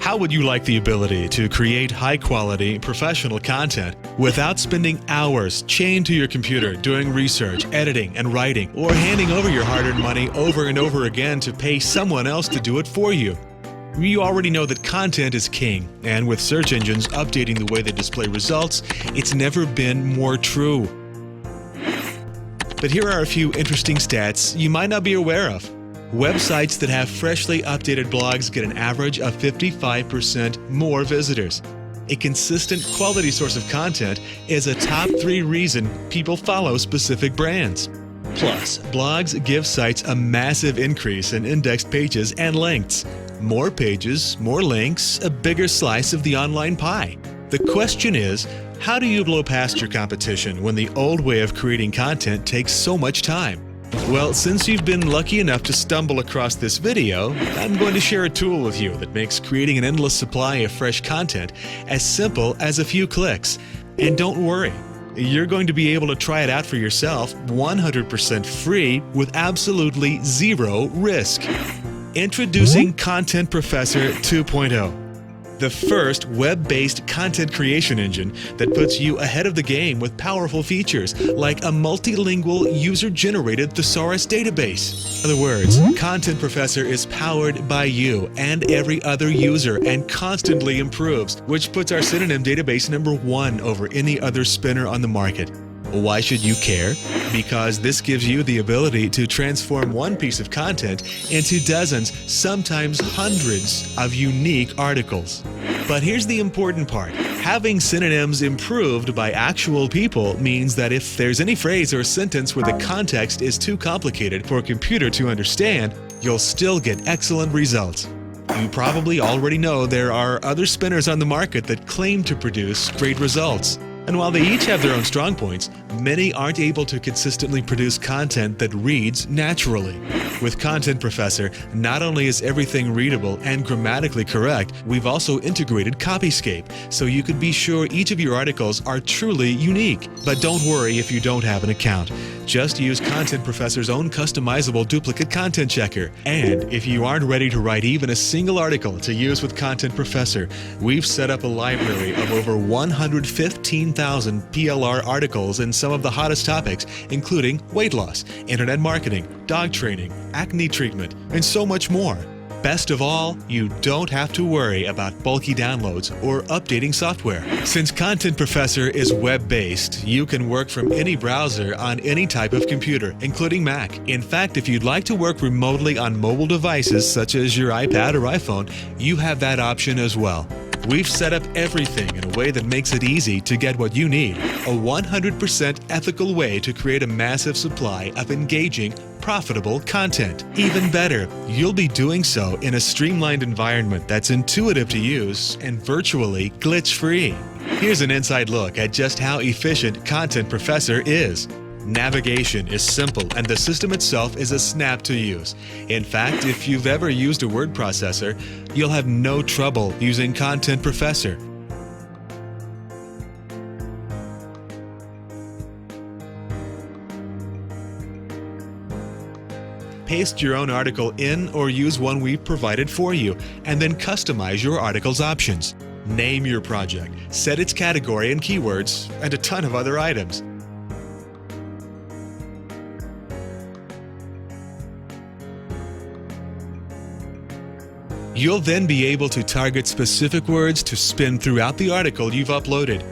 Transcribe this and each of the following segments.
How would you like the ability to create high-quality, professional content without spending hours chained to your computer doing research, editing, and writing, or handing over your hard-earned money over and over again to pay someone else to do it for you? You already know that content is king, and with search engines updating the way they display results, it's never been more true. But here are a few interesting stats you might not be aware of. Websites that have freshly updated blogs get an average of 55% more visitors. A consistent quality source of content is a top 3 reason people follow specific brands. Plus, blogs give sites a massive increase in indexed pages and links. More pages, more links, a bigger slice of the online pie. The question is, how do you blow past your competition when the old way of creating content takes so much time? Well, since you've been lucky enough to stumble across this video, I'm going to share a tool with you that makes creating an endless supply of fresh content as simple as a few clicks. And don't worry, you're going to be able to try it out for yourself 100% free with absolutely zero risk. Introducing Content Professor 2.0. The first web-based content creation engine that puts you ahead of the game with powerful features like a multilingual user-generated thesaurus database. In other words, Content Professor is powered by you and every other user and constantly improves, which puts our synonym database #1 over any other spinner on the market. Why should you care? Because this gives you the ability to transform one piece of content into dozens, sometimes hundreds of unique articles. But here's the important part. Having synonyms improved by actual people means that if there's any phrase or sentence where the context is too complicated for a computer to understand, you'll still get excellent results. You probably already know there are other spinners on the market that claim to produce great results. And while they each have their own strong points, many aren't able to consistently produce content that reads naturally. With Content Professor, not only is everything readable and grammatically correct, we've also integrated Copyscape, so you can be sure each of your articles are truly unique. But don't worry if you don't have an account. Just use Content Professor's own customizable duplicate content checker. And if you aren't ready to write even a single article to use with Content Professor, we've set up a library of over 115,000 PLR articles in some of the hottest topics, including weight loss, internet marketing, dog training, acne treatment, and so much more. Best of all, you don't have to worry about bulky downloads or updating software. Since Content Professor is web-based, you can work from any browser on any type of computer, including Mac. In fact, if you'd like to work remotely on mobile devices such as your iPad or iPhone, you have that option as well. We've set up everything in a way that makes it easy to get what you need. A 100% ethical way to create a massive supply of engaging, profitable content. Even better, you'll be doing so in a streamlined environment that's intuitive to use and virtually glitch-free. Here's an inside look at just how efficient Content Professor is. Navigation is simple and the system itself is a snap to use. In fact, if you've ever used a word processor, you'll have no trouble using Content Professor. Paste your own article in or use one we've provided for you, and then customize your article's options. Name your project, set its category and keywords, and a ton of other items. You'll then be able to target specific words to spin throughout the article you've uploaded.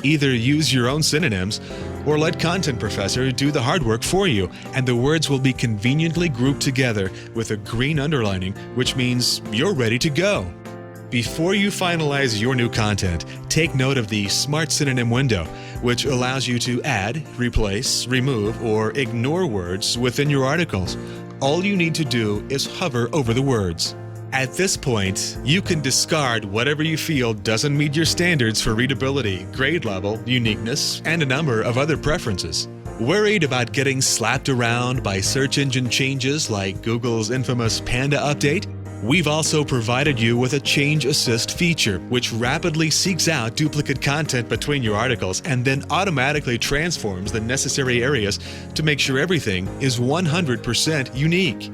Either use your own synonyms or let Content Professor do the hard work for you, and the words will be conveniently grouped together with a green underlining, which means you're ready to go. Before you finalize your new content, take note of the Smart Synonym window, which allows you to add, replace, remove, or ignore words within your articles. All you need to do is hover over the words. At this point, you can discard whatever you feel doesn't meet your standards for readability, grade level, uniqueness, and a number of other preferences. Worried about getting slapped around by search engine changes like Google's infamous Panda update? We've also provided you with a Change Assist feature, which rapidly seeks out duplicate content between your articles and then automatically transforms the necessary areas to make sure everything is 100% unique.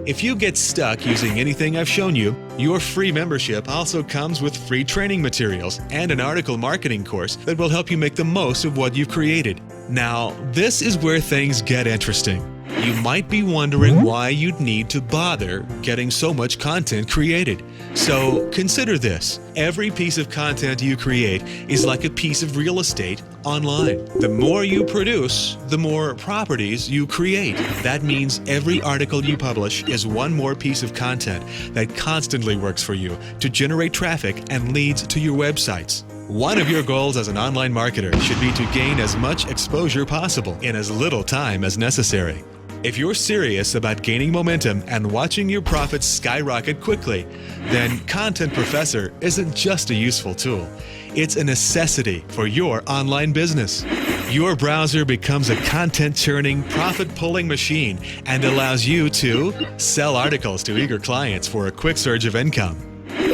If you get stuck using anything I've shown you, your free membership also comes with free training materials and an article marketing course that will help you make the most of what you've created. Now, this is where things get interesting. You might be wondering why you'd need to bother getting so much content created. So consider this. Every piece of content you create is like a piece of real estate online. The more you produce, the more properties you create. That means every article you publish is one more piece of content that constantly works for you to generate traffic and leads to your websites. One of your goals as an online marketer should be to gain as much exposure possible in as little time as necessary. If you're serious about gaining momentum and watching your profits skyrocket quickly, then Content Professor isn't just a useful tool. It's a necessity for your online business. Your browser becomes a content-churning, profit-pulling machine and allows you to sell articles to eager clients for a quick surge of income,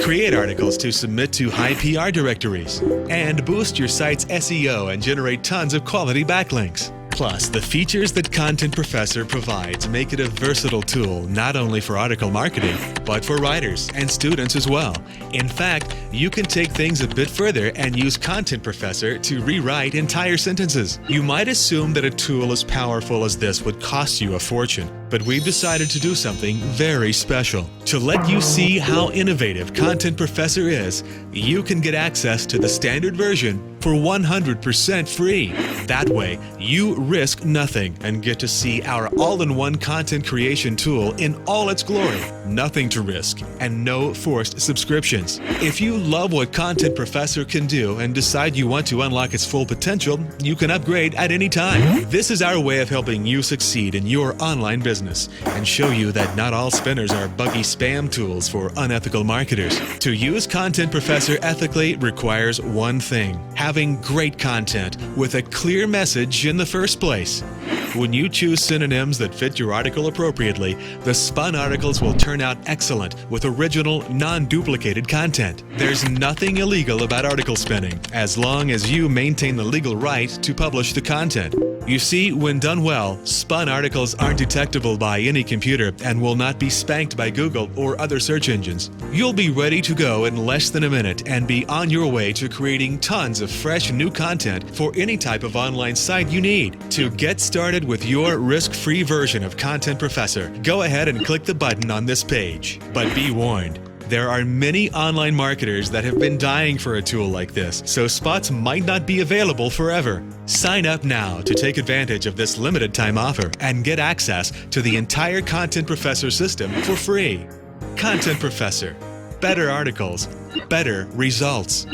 create articles to submit to high PR directories, and boost your site's SEO and generate tons of quality backlinks. Plus, the features that Content Professor provides make it a versatile tool not only for article marketing, but for writers and students as well. In fact, you can take things a bit further and use Content Professor to rewrite entire sentences. You might assume that a tool as powerful as this would cost you a fortune, but we've decided to do something very special. To let you see how innovative Content Professor is, you can get access to the standard version for 100% free. That way, you risk nothing and get to see our all-in-one content creation tool in all its glory. Nothing to risk and no forced subscriptions. If you love what Content Professor can do and decide you want to unlock its full potential, you can upgrade at any time. This is our way of helping you succeed in your online business and show you that not all spinners are buggy spam tools for unethical marketers. To use Content Professor ethically requires one thing: having great content with a clear message in the first place. When you choose synonyms that fit your article appropriately, the spun articles will turn out excellent with original, non-duplicated content. There's nothing illegal about article spinning, as long as you maintain the legal right to publish the content. You see, when done well, spun articles aren't detectable by any computer and will not be spanked by Google or other search engines. You'll be ready to go in less than a minute and be on your way to creating tons of fresh new content for any type of online site you need. To get started with your risk-free version of Content Professor, go ahead and click the button on this page. But be warned, there are many online marketers that have been dying for a tool like this, so spots might not be available forever. Sign up now to take advantage of this limited time offer and get access to the entire Content Professor system for free. Content Professor. Better articles, better results.